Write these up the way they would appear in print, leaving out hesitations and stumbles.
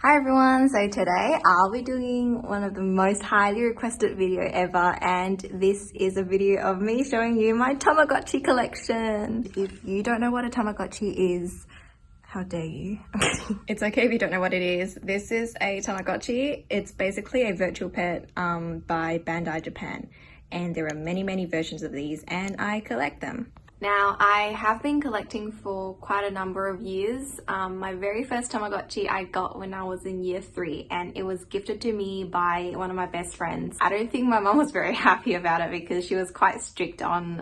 Hi everyone, so today I'll be doing one of the most highly requested video ever, and this is a video of me showing you my Tamagotchi collection. If you don't know what a Tamagotchi is, how dare you? It's okay if you don't know what it is. This is a Tamagotchi. It's basically a virtual pet by Bandai Japan, and there are many versions of these and I collect them. Now, I have been collecting for quite a number of years. My very first Tamagotchi I got when I was in year 3, and it was gifted to me by one of my best friends. I don't think my mum was very happy about it because she was quite strict on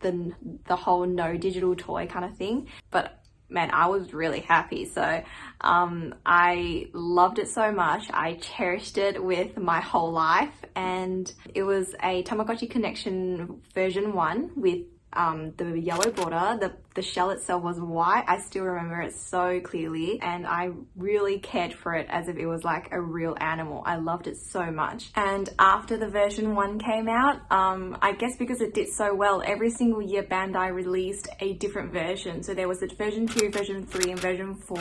the whole no digital toy kind of thing. But man, I was really happy. So I loved it so much. I cherished it with my whole life, and it was a Tamagotchi Collection version 1 with the yellow border. The shell itself was white. I still remember it so clearly, and I really cared for it as if it was like a real animal. I loved it so much. And after the version 1 came out, I guess because it did so well, every single year Bandai released a different version. So there was the version 2, version 3, and version 4.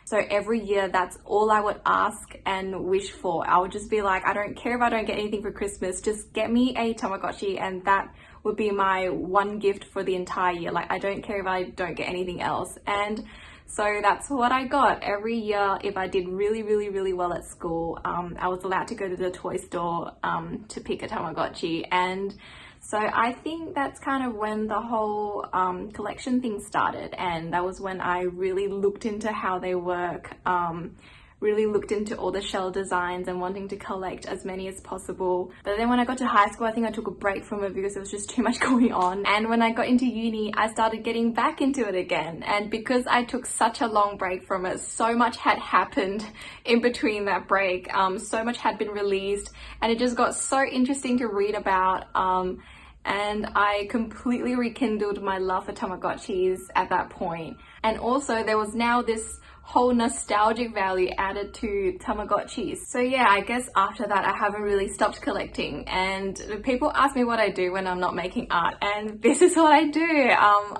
So every year, that's all I would ask and wish for. I would just be like, I don't care if I don't get anything for Christmas, just get me a Tamagotchi, and that would be my one gift for the entire year. Like, I don't care if I don't get anything else. And so that's what I got. Every year, if I did really well at school, I was allowed to go to the toy store to pick a Tamagotchi. And so I think that's kind of when the whole collection thing started, and that was when I really looked into how they work, really looked into all the shell designs and wanting to collect as many as possible. But then when I got to high school, I think I took a break from it because there was just too much going on. And when I got into uni, I started getting back into it again. And because I took such a long break from it, so much had happened in between that break. So much had been released, and it just got so interesting to read about. And I completely rekindled my love for Tamagotchis at that point. And also there was now this whole nostalgic value added to Tamagotchis. So yeah, I guess after that I haven't really stopped collecting, and people ask me what I do when I'm not making art, and this is what I do.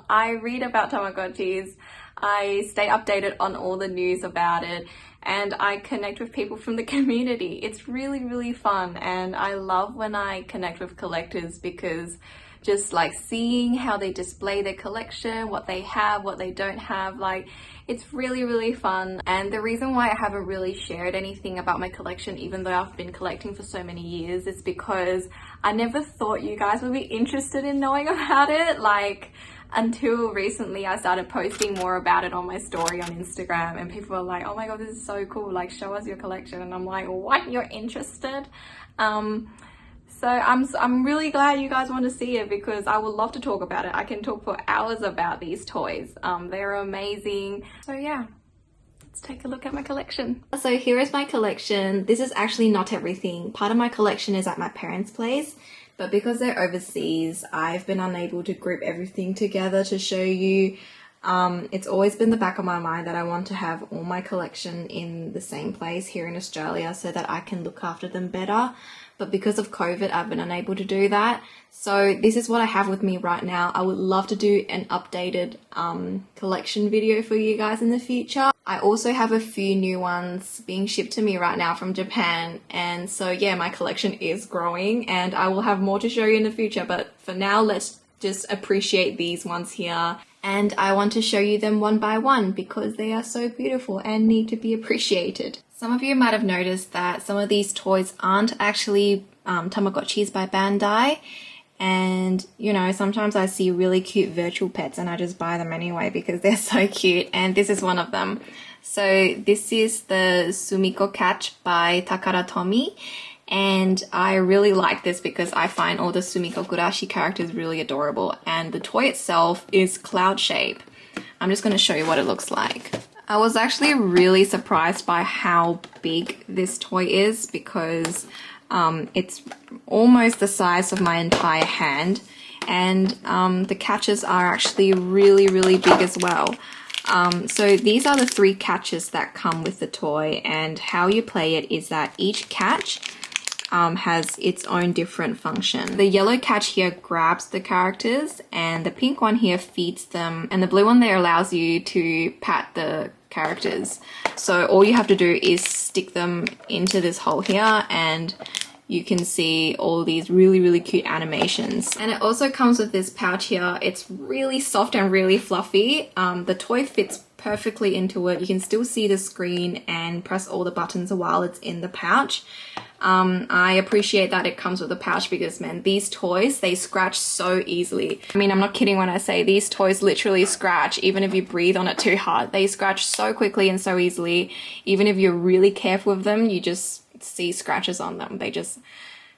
I read about Tamagotchis, I stay updated on all the news about it, and I connect with people from the community. It's really fun, and I love when I connect with collectors because just like seeing how they display their collection, what they have, what they don't have, like it's really fun. And the reason why I haven't really shared anything about my collection, even though I've been collecting for so many years, is because I never thought you guys would be interested in knowing about it. Like, until recently I started posting more about it on my story on Instagram, and people were like, oh my god, this is so cool, like show us your collection. And I'm like, what, you're interested? So I'm really glad you guys want to see it, because I would love to talk about it. I can talk for hours about these toys. They're amazing. So yeah, let's take a look at my collection. So here is my collection. This is actually not everything. Part of my collection is at my parents' place, but because they're overseas, I've been unable to group everything together to show you. It's always been the back of my mind that I want to have all my collection in the same place here in Australia so that I can look after them better. But because of COVID, I've been unable to do that. So this is what I have with me right now. I would love to do an updated collection video for you guys in the future. I also have a few new ones being shipped to me right now from Japan. And so yeah, my collection is growing, and I will have more to show you in the future. But for now, let's just appreciate these ones here. And I want to show you them one by one because they are so beautiful and need to be appreciated. Some of you might have noticed that some of these toys aren't actually Tamagotchis by Bandai. And, you know, sometimes I see really cute virtual pets and I just buy them anyway because they're so cute. And this is one of them. So this is the Sumikko cat by Takara Tomy. And I really like this because I find all the Sumikko Gurashi characters really adorable. And the toy itself is cloud shape. I'm just going to show you what it looks like. I was actually really surprised by how big this toy is because it's almost the size of my entire hand. And the catches are actually really big as well. So these are the 3 catches that come with the toy, and how you play it is that each catch has its own different function. The yellow catch here grabs the characters, and the pink one here feeds them, and the blue one there allows you to pat the characters. So all you have to do is stick them into this hole here and you can see all these really cute animations. And it also comes with this pouch here. It's really soft and really fluffy. The toy fits perfectly into it. You can still see the screen and press all the buttons while it's in the pouch. I appreciate that it comes with a pouch because, man, these toys, they scratch so easily. I mean, I'm not kidding when I say these toys literally scratch. Even if you breathe on it too hard, they scratch so quickly and so easily. Even if you're really careful with them, you just see scratches on them. They just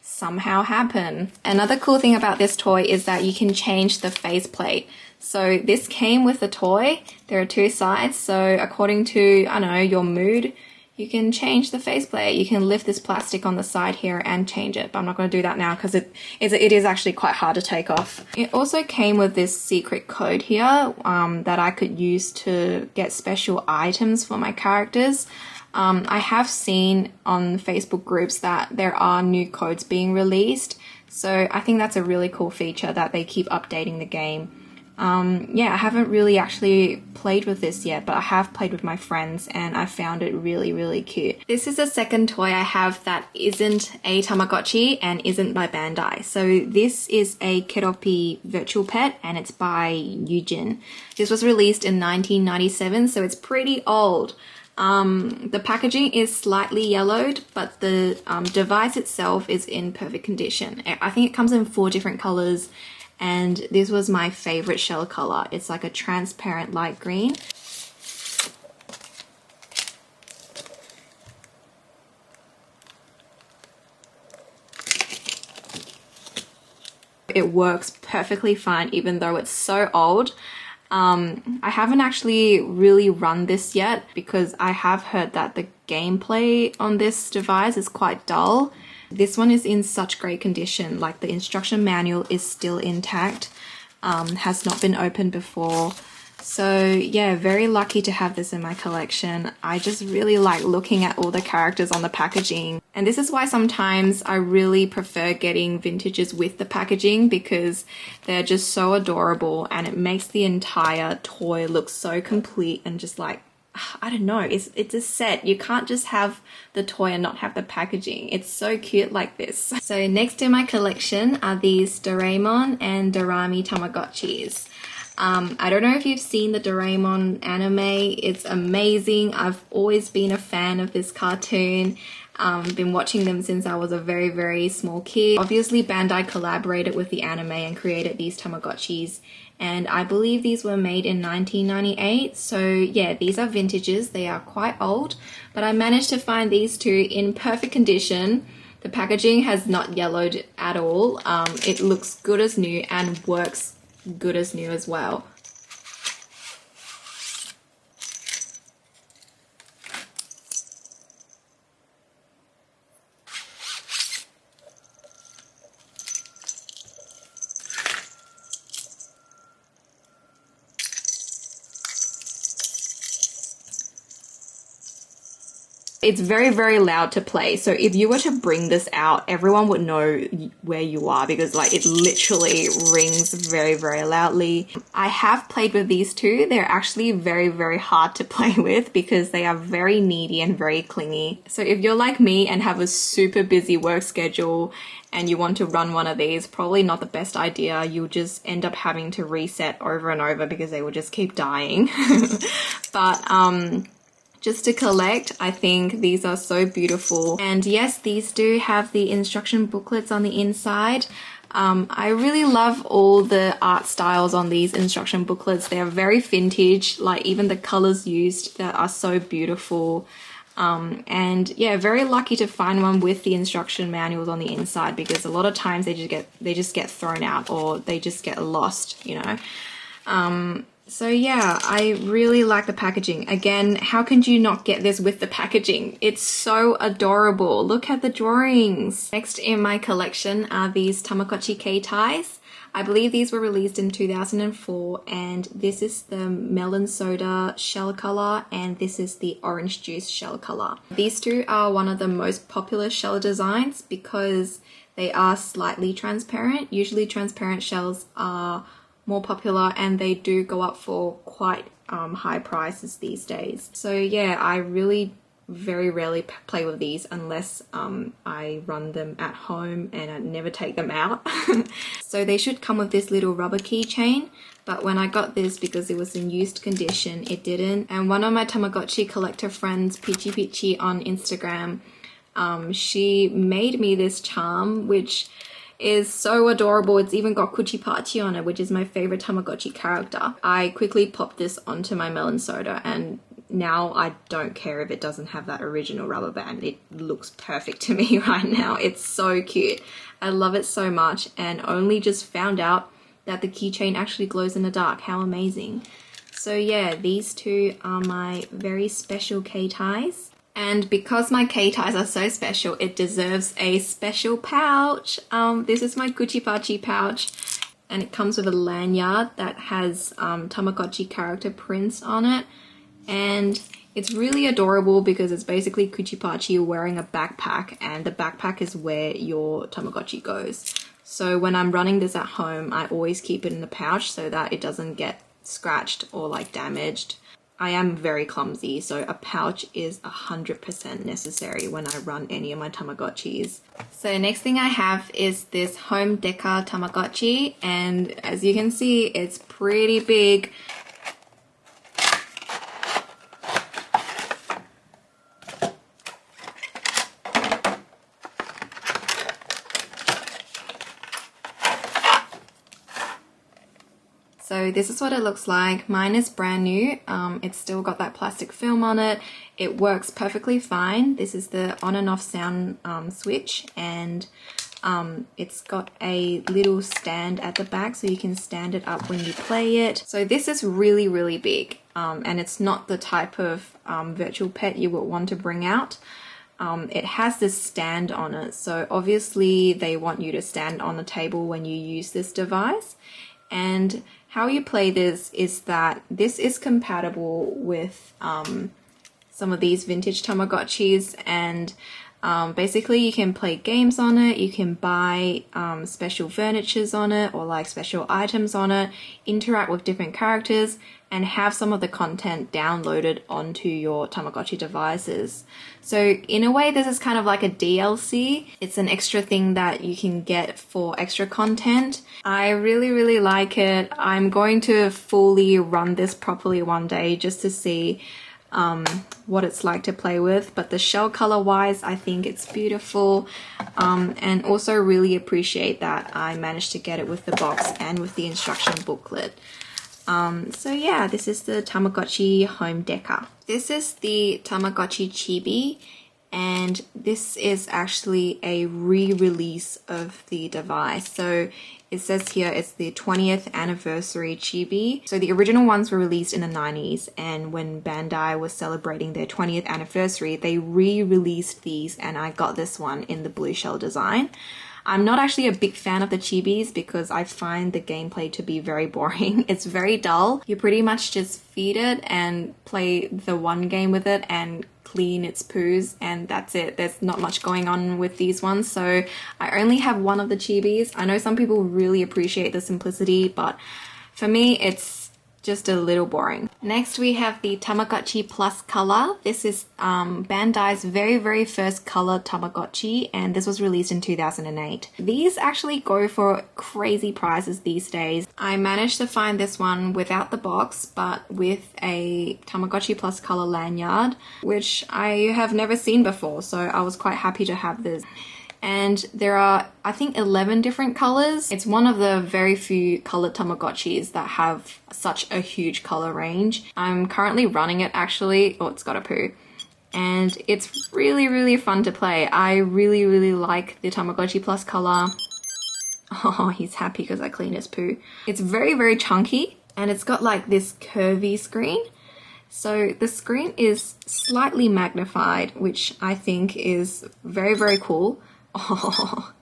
somehow happen. Another cool thing about this toy is that you can change the faceplate. So this came with the toy. There are two sides. So according to, I don't know, your mood, you can change the faceplate. You can lift this plastic on the side here and change it, but I'm not going to do that now because it is actually quite hard to take off. It also came with this secret code here that I could use to get special items for my characters. I have seen on Facebook groups that there are new codes being released, so I think that's a really cool feature that they keep updating the game. Yeah, I haven't really actually played with this yet, but I have played with my friends and I found it really cute. This is the second toy I have that isn't a Tamagotchi and isn't by Bandai. So this is a Kedopi virtual pet and it's by Yujin. This was released in 1997, so it's pretty old. The packaging is slightly yellowed, but the device itself is in perfect condition. I think it comes in 4 different colors, and this was my favorite shell color. It's like a transparent light green. It works perfectly fine even though it's so old. I haven't actually really run this yet because I have heard that the gameplay on this device is quite dull. This one is in such great condition, like the instruction manual is still intact, has not been opened before. So yeah, very lucky to have this in my collection. I just really like looking at all the characters on the packaging. And this is why sometimes I really prefer getting vintages with the packaging because they're just so adorable and it makes the entire toy look so complete and just like, I don't know, it's a set. You can't just have the toy and not have the packaging. It's so cute like this. So next in my collection are these Doraemon and Dorami Tamagotchis. I don't know if you've seen the Doraemon anime. It's amazing. I've always been a fan of this cartoon. Been watching them since I was a very small kid. Obviously, Bandai collaborated with the anime and created these Tamagotchis. And I believe these were made in 1998. So yeah, these are vintages. They are quite old, but I managed to find these two in perfect condition. The packaging has not yellowed at all. It looks good as new and works good as new as well. It's very loud to play, so if you were to bring this out, everyone would know where you are because like it literally rings very loudly. I have played with these two. They're actually very hard to play with because they are very needy and very clingy. So if you're like me and have a super busy work schedule and you want to run one of these, probably not the best idea. You'll just end up having to reset over and over because they will just keep dying. But just to collect, I think these are so beautiful. And yes, these do have the instruction booklets on the inside. I really love all the art styles on these instruction booklets. They are very vintage, like even the colors used that are so beautiful. And yeah, very lucky to find one with the instruction manuals on the inside because a lot of times they just get thrown out or they just get lost, you know. So yeah, I really like the packaging. Again, how can you not get this with the packaging? It's so adorable. Look at the drawings. Next in my collection are these Tamagotchi Keitais. I believe these were released in 2004, and this is the melon soda shell color and this is the orange juice shell color. These two are one of the most popular shell designs because they are slightly transparent. Usually transparent shells are more popular and they do go up for quite high prices these days. So yeah, I really very rarely play with these unless I run them at home, and I never take them out. So they should come with this little rubber keychain, but when I got this, because it was in used condition, it didn't. And one of my Tamagotchi collector friends, Peachy Peachy on Instagram, she made me this charm, which is so adorable. It's even got Kuchipachi on it, which is my favorite Tamagotchi character. I quickly popped this onto my melon soda, and now I don't care if it doesn't have that original rubber band. It looks perfect to me right now. It's so cute. I love it so much, and only just found out that the keychain actually glows in the dark. How amazing. So yeah, these two are my very special Keitais. And because my Keitais are so special, it deserves a special pouch. This is my Kuchipachi pouch, and it comes with a lanyard that has Tamagotchi character prints on it. And it's really adorable because it's basically Kuchipachi wearing a backpack, and the backpack is where your Tamagotchi goes. So when I'm running this at home, I always keep it in the pouch so that it doesn't get scratched or like damaged. I am very clumsy, so a pouch is 100% necessary when I run any of my Tamagotchis. So next thing I have is this home deca Tamagotchi, and as you can see, it's pretty big. So this is what it looks like. Mine is brand new. It's still got that plastic film on it. It works perfectly fine. This is the on and off sound switch, and it's got a little stand at the back so you can stand it up when you play it. So this is really, really big, and it's not the type of virtual pet you would want to bring out. It has this stand on it, so obviously they want you to stand on the table when you use this device. And how you play this is that this is compatible with some of these vintage Tamagotchis, and basically you can play games on it, you can buy special furnitures on it or like special items on it, interact with different characters, and have some of the content downloaded onto your Tamagotchi devices. So in a way, this is kind of like a DLC. It's an extra thing that you can get for extra content. I really, really like it. I'm going to fully run this properly one day just to see what it's like to play with, but the shell color wise, I think it's beautiful, and also really appreciate that I managed to get it with the box and with the instruction booklet. So yeah, this is the Tamagotchi home deca. This is the Tamagotchi Chibi, and this is actually a re-release of the device. So it says here it's the 20th anniversary Chibi. So the original ones were released in the 90s, and when Bandai was celebrating their 20th anniversary, they re-released these, and I got this one in the blue shell design. I'm not actually a big fan of the chibis because I find the gameplay to be very boring. It's very dull. You pretty much just feed it and play the one game with it and clean its poos, and that's it. There's not much going on with these ones, so I only have one of the chibis. I know some people really appreciate the simplicity, but for me it's just a little boring. Next we have the Tamagotchi Plus Color. This is Bandai's very, very first color Tamagotchi, and this was released in 2008. These actually go for crazy prices these days. I managed to find this one without the box, but with a Tamagotchi Plus Color lanyard, which I have never seen before, so I was quite happy to have this. And there are, I think, 11 different colors. It's one of the very few colored Tamagotchis that have such a huge color range. I'm currently running it actually. Oh, it's got a poo. And it's really, really fun to play. I really, really like the Tamagotchi Plus Color. Oh, he's happy because I cleaned his poo. It's very, very chunky, and it's got like this curvy screen. So the screen is slightly magnified, which I think is very, very cool. Oh,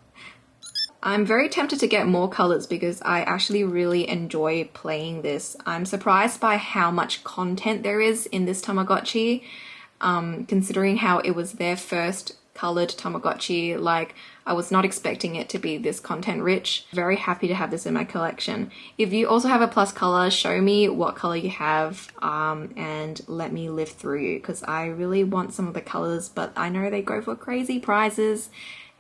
I'm very tempted to get more colors because I actually really enjoy playing this. I'm surprised by how much content there is in this Tamagotchi, considering how it was their first colored Tamagotchi. Like, I was not expecting it to be this content rich. Very happy to have this in my collection. If you also have a plus color, show me what color you have and let me live through you, because I really want some of the colors, but I know they go for crazy prices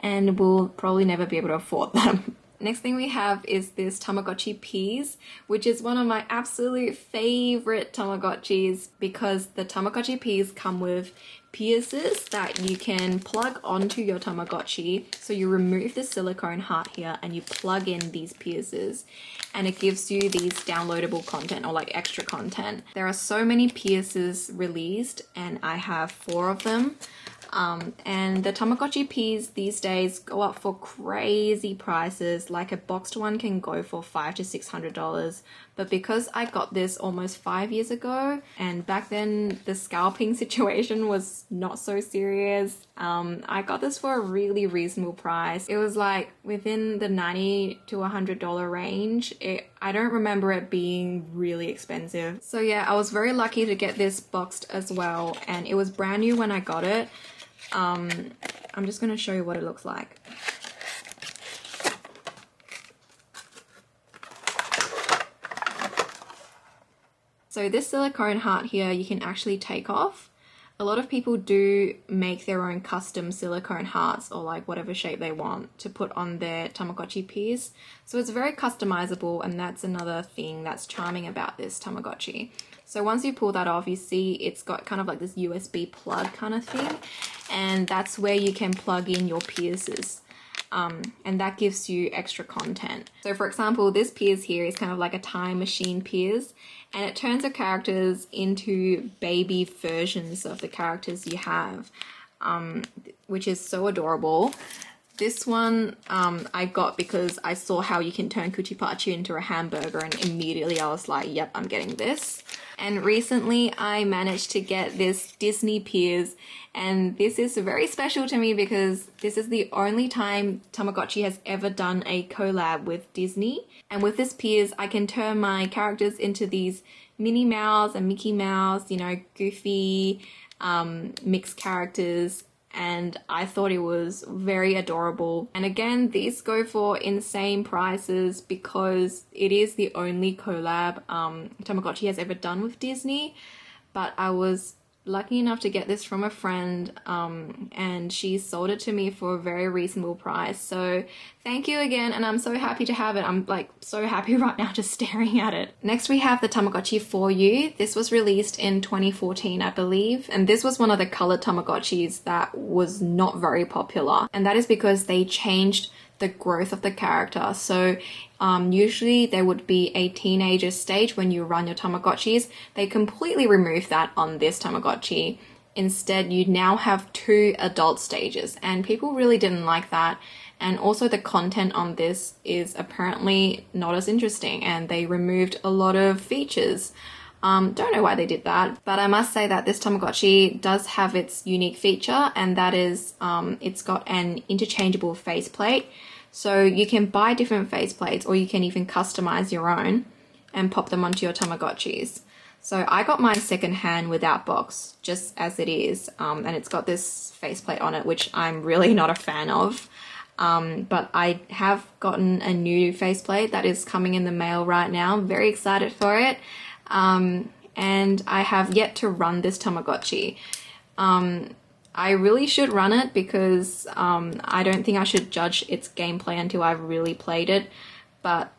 and we'll probably never be able to afford them. Next thing we have is this Tamagotchi Ps, which is one of my absolute favorite Tamagotchis, because the Tamagotchi Ps come with piercers that you can plug onto your Tamagotchi. So you remove the silicone heart here and you plug in these piercers, and it gives you these downloadable content, or like extra content. There are so many piercers released and I have 4 of them. And the Tamagotchi Ps these days go up for crazy prices. Like a boxed one can go for $500 to $600, but because I got this almost 5 years ago, and back then the scalping situation was not so serious, I got this for a really reasonable price. It was like within the $90 to $100 range. I don't remember it being really expensive. So yeah, I was very lucky to get this boxed as well, and it was brand new when I got it. I'm just going to show you what it looks like. So this silicone heart here, you can actually take off. A lot of people do make their own custom silicone hearts, or like whatever shape they want to put on their Tamagotchi Ps. So it's very customizable, and that's another thing that's charming about this Tamagotchi. So once you pull that off, you see it's got kind of like this USB plug kind of thing, and that's where you can plug in your piercers. And that gives you extra content. So for example, this Piers here is kind of like a time machine Piers, and it turns the characters into baby versions of the characters you have, which is so adorable. This one I got because I saw how you can turn Kuchipachi into a hamburger, and immediately I was like, yep, I'm getting this. And recently I managed to get this Disney Piers, and this is very special to me because this is the only time Tamagotchi has ever done a collab with Disney. And with this Piers, I can turn my characters into these Minnie Mouse and Mickey Mouse, you know, goofy mixed characters. And I thought it was very adorable. And again, these go for insane prices because it is the only collab Tamagotchi has ever done with Disney. But I was lucky enough to get this from a friend, and she sold it to me for a very reasonable price. So thank you again, and I'm so happy to have it. I'm like so happy right now just staring at it. Next we have the Tamagotchi For You. This was released in 2014, I believe, and this was one of the colored Tamagotchis that was not very popular, and that is because they changed the growth of the character. So usually there would be a teenager stage when you run your Tamagotchis. They completely removed that on this Tamagotchi. Instead, you now have 2 adult stages, and people really didn't like that. And also the content on this is apparently not as interesting, and they removed a lot of features. Don't know why they did that, but I must say that this Tamagotchi does have its unique feature, and that is it's got an interchangeable faceplate. So you can buy different faceplates, or you can even customize your own and pop them onto your Tamagotchis. So I got mine secondhand without box, just as it is, and it's got this faceplate on it, which I'm really not a fan of. But I have gotten a new faceplate that is coming in the mail right now. I'm very excited for it. And I have yet to run this Tamagotchi. I really should run it because I don't think I should judge its gameplay until I've really played it. But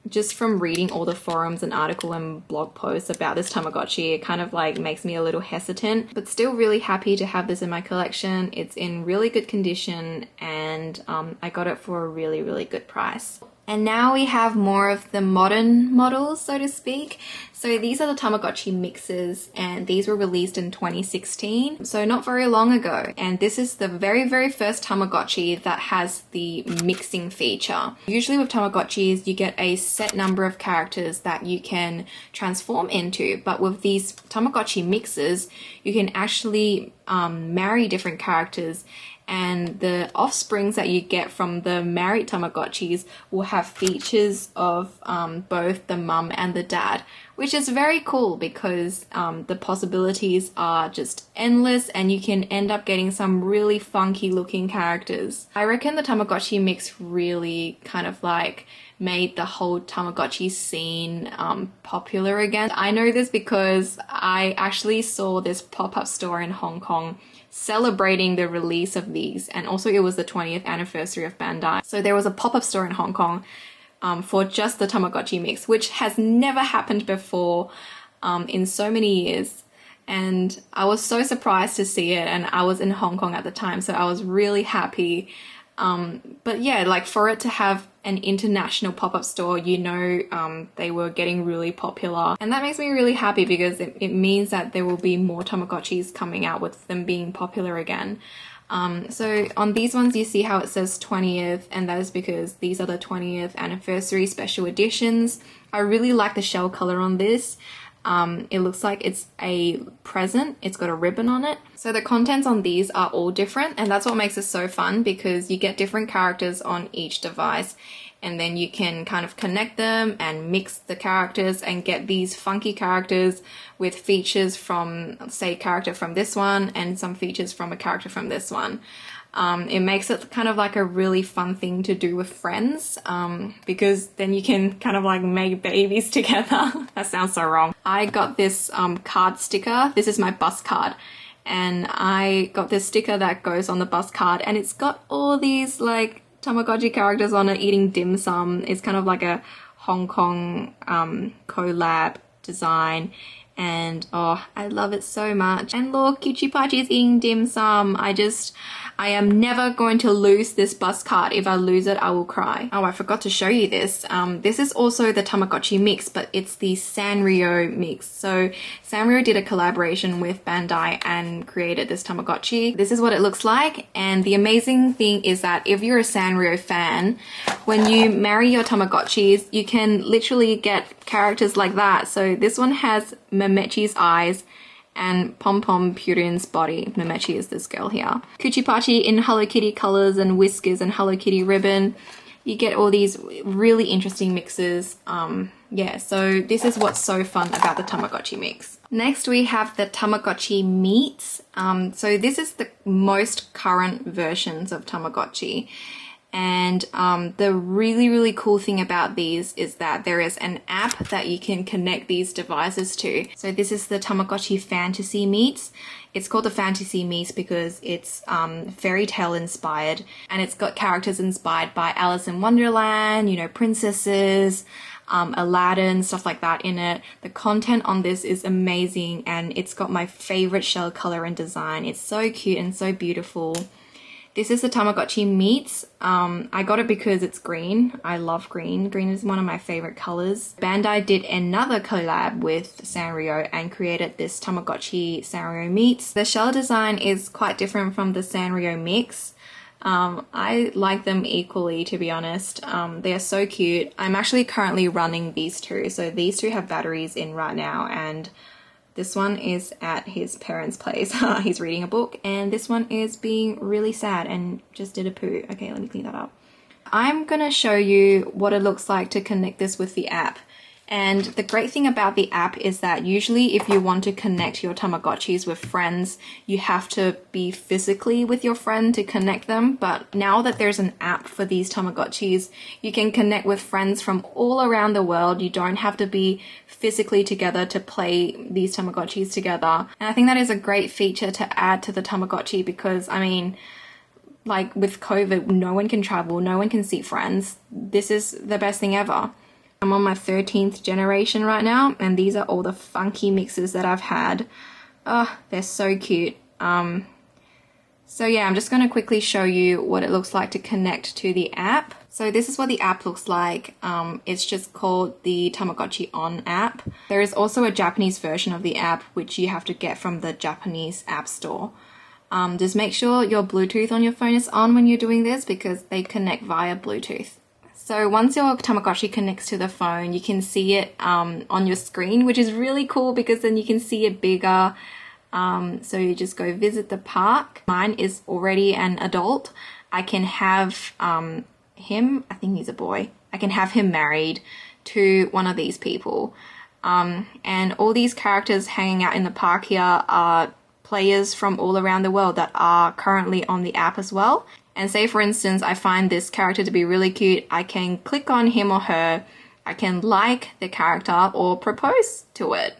just from reading all the forums and article and blog posts about this Tamagotchi, it kind of like makes me a little hesitant, but still really happy to have this in my collection. It's in really good condition, and I got it for a really, really good price. And now we have more of the modern models, so to speak. So these are the Tamagotchi mixes, and these were released in 2016, so not very long ago. And this is the very, very first Tamagotchi that has the mixing feature. Usually with Tamagotchis, you get a set number of characters that you can transform into, but with these Tamagotchi mixes, you can actually marry different characters, and the offsprings that you get from the married Tamagotchis will have features of both the mum and the dad, which is very cool because the possibilities are just endless and you can end up getting some really funky looking characters. I reckon the Tamagotchi mix really kind of like made the whole Tamagotchi scene popular again. I know this because I actually saw this pop-up store in Hong Kong celebrating the release of these, and also it was the 20th anniversary of Bandai. So there was a pop-up store in Hong Kong for just the Tamagotchi mix, which has never happened before in so many years. And I was so surprised to see it, and I was in Hong Kong at the time, so I was really happy. But yeah, like for it to have an international pop-up store, you know, they were getting really popular, and that makes me really happy because it means that there will be more Tamagotchis coming out with them being popular again. So on these ones you see how it says 20th, and that is because these are the 20th anniversary special editions. I really like the shell color on this. It looks like it's a present. It's got a ribbon on it. So the contents on these are all different, and that's what makes it so fun because you get different characters on each device, and then you can kind of connect them and mix the characters and get these funky characters with features from, say, a character from this one and some features from a character from this one. It makes it kind of like a really fun thing to do with friends, because then you can kind of like make babies together. That sounds so wrong. I got this card sticker. This is my bus card, and I got this sticker that goes on the bus card, and it's got all these like Tamagotchi characters on it eating dim sum. It's kind of like a Hong Kong collab design. And oh, I love it so much. And look, Cutie Pachi is eating dim sum. I am never going to lose this bus card. If I lose it, I will cry. Oh, I forgot to show you this. This is also the Tamagotchi mix, but it's the Sanrio mix. So Sanrio did a collaboration with Bandai and created this Tamagotchi. This is what it looks like. And the amazing thing is that if you're a Sanrio fan, when you marry your Tamagotchis, you can literally get characters like that. So this one has Memechi's eyes and Pom Pom Purin's body. Memechi is this girl here. Cutie Pachi in Hello Kitty colors and whiskers and Hello Kitty ribbon. You get all these really interesting mixes. Yeah, so this is what's so fun about the Tamagotchi mix. Next we have the Tamagotchi meats. So this is the most current versions of Tamagotchi. And the really cool thing about these is that there is an app that you can connect these devices to. So this is the Tamagotchi Fantasy Meets. It's called the Fantasy Meets because it's fairy tale inspired, and it's got characters inspired by Alice in Wonderland, you know, princesses, Aladdin, stuff like that in it. The content on this is amazing, and it's got my favorite shell color and design. It's so cute and so beautiful. This is the Tamagotchi Meets. I got it because it's green. I love green. Green is one of my favorite colors. Bandai did another collab with Sanrio and created this Tamagotchi Sanrio Meets. The shell design is quite different from the Sanrio mix. I like them equally, to be honest. They are so cute. I'm actually currently running these two. So these two have batteries in right now, and this one is at his parents' place. He's reading a book, and this one is being really sad and just did a poo. Okay, let me clean that up. I'm gonna show you what it looks like to connect this with the app. And the great thing about the app is that usually if you want to connect your Tamagotchis with friends, you have to be physically with your friend to connect them. But now that there's an app for these Tamagotchis, you can connect with friends from all around the world. You don't have to be physically together to play these Tamagotchis together. And I think that is a great feature to add to the Tamagotchi because, I mean, like with COVID, no one can travel, no one can see friends. This is the best thing ever. I'm on my 13th generation right now, and these are all the funky mixes that I've had. Oh, they're so cute. So yeah, I'm just going to quickly show you what it looks like to connect to the app. So this is what the app looks like. It's just called the Tamagotchi On app. There is also a Japanese version of the app, which you have to get from the Japanese app store. Just make sure your Bluetooth on your phone is on when you're doing this because they connect via Bluetooth. So once your Tamagotchi connects to the phone, you can see it on your screen, which is really cool because then you can see it bigger. So you just go visit the park. Mine is already an adult. I can have him, I think he's a boy, I can have him married to one of these people. And all these characters hanging out in the park here are players from all around the world that are currently on the app as well. And say for instance, I find this character to be really cute, I can click on him or her, I can like the character or propose to it,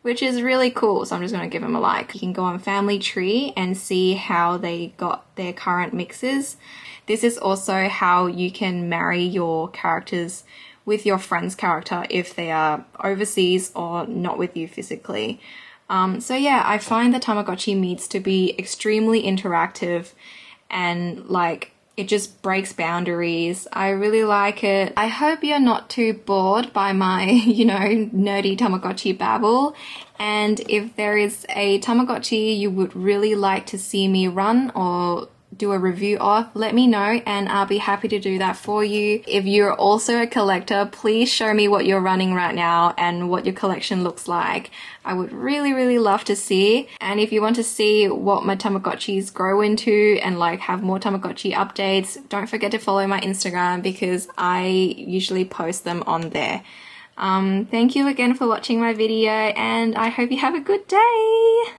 which is really cool. So I'm just going to give him a like. You can go on Family Tree and see how they got their current mixes. This is also how you can marry your characters with your friend's character if they are overseas or not with you physically. So yeah, I find the Tamagotchi Meets to be extremely interactive and like it just breaks boundaries. I really like it. I hope you're not too bored by my, nerdy Tamagotchi babble. And if there is a Tamagotchi you would really like to see me run or do a review of, let me know and I'll be happy to do that for you. If you're also a collector, please show me what you're running right now and what your collection looks like. I would really, really love to see. And if you want to see what my Tamagotchis grow into and like have more Tamagotchi updates, don't forget to follow my Instagram because I usually post them on there. Thank you again for watching my video and I hope you have a good day.